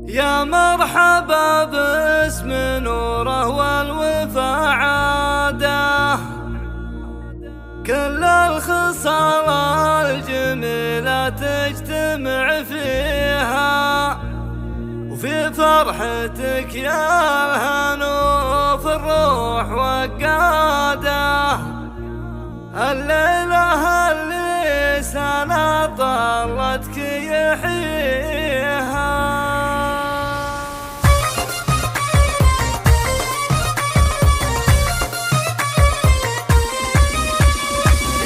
يا مرحبا باسم نوره والوفا عاده، كل الخصال الجميلة تجتمع فيها، وفي فرحتك يا الهنو في الروح وقاده. الليلة اللي سنة طلتك يحييها،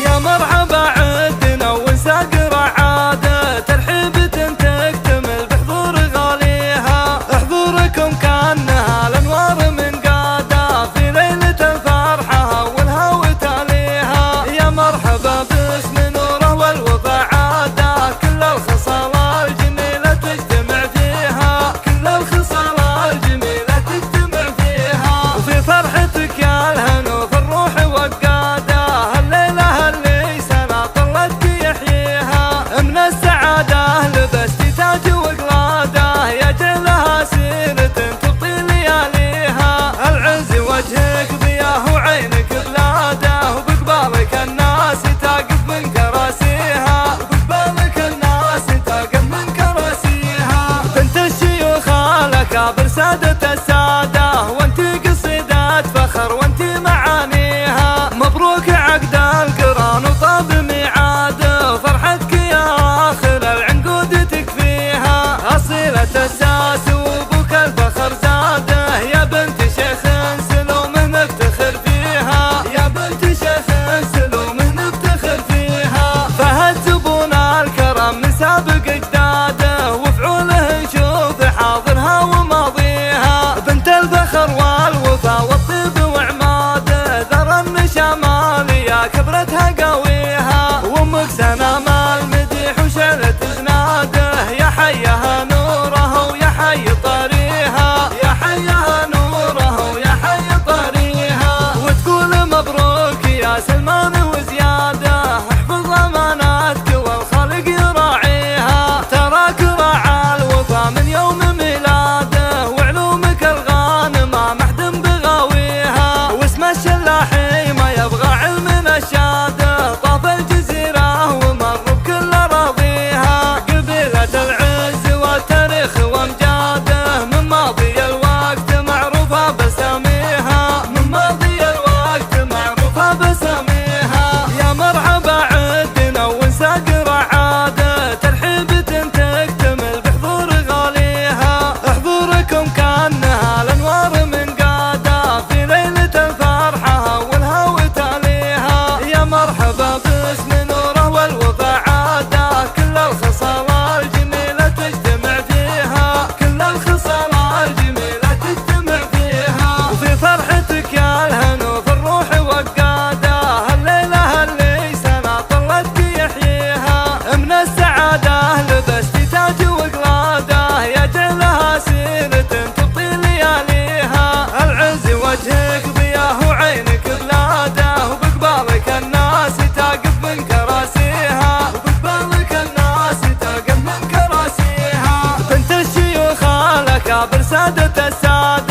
يا مرحبا عدنا وساق رعاده، ترحيبة تكتمل بحضور غاليها. حضوركم كانها الانوار من قاده، في ليلة الفرحة والهوى تاليها. يا مرحبا باسم نوره والوفا عاده، كل الخصال الجميلة تجتمع فيها، كل الخصال الجميلة تجتمع فيها. وفي فرحتك يا الهنو في الروح وقاده، الليلة اللي سنة طلتك يحييها. من السعادة لبستي تاج وقلاده، يجعلها سيرة تبطي لياليها. العز وجهك ضياه وعينك بلاده، وبقبالك الناس تاقف من كراسيها، وبقبالك الناس تاقف من كراسيها. بنت الشيوخ الأكابر سادة السادة، وانتي قصيدة فخر وانتي معانيها. مبروك عقد القران وطاب ميعاده، فرحتك يا آخر العنقود تكفيها. أصيلة الساس وبوك الفخر زاده، يا بنت شيخ سلومه نفتخر فيها، يا بنت شيخ سلومه نفتخر فيها. فهد زبون الكرم من سابق اجداده، وفعوله نشوف حاضرها وماضيها. بنت الفخر والوفا والطيب وعماده، ذرى النشامال يا كبرتها قويها. وامك سنام المديح وشعلة جناده، يا حيها نوره ويا حي طريها، يا حيها نوره ويا حي طريها. وتقول مبروك يا سلمان وزياده، احفظ اماناتك والخالق يراعيها. تراك راعى الوفا من يوم ميلاده، وعلومك الغانمه محدم بغاويها. واسم الشلاحي ما يبغى علم نشاده، طاف الجزيره ومر بكل اراضيها. قبيله العز والتاريخ وامجاده، من ماضي الوقت معروفه بساميها، من ماضي الوقت معروفه بساميها. يا مرحبا عدنا ونساق رعاده، ترحيبة تكتمل بحضور غاليها. حضوركم كانها الانوار من قاده، في ليلة الفرحة والهوى تاليها. يا مرحبا باسم نوره والوفا عاده، كل الخصال الجميلة تجتمع فيها، كل الخصال الجميلة تجتمع فيها. وفي فرحتك يا الهنو في الروح وقاده، الليلة اللي سنة طلتك يحييها. من السعادة لبستي تاج وقلاده، يجعلها سيرة تبطي لياليها. العز وجهك ضياه وعينك بلاده، وبقبالك الناس تاقف من كراسيها، وبقبالك الناس تاقف من كراسيها. بنت الشيوخ الأكابر سادة السادة،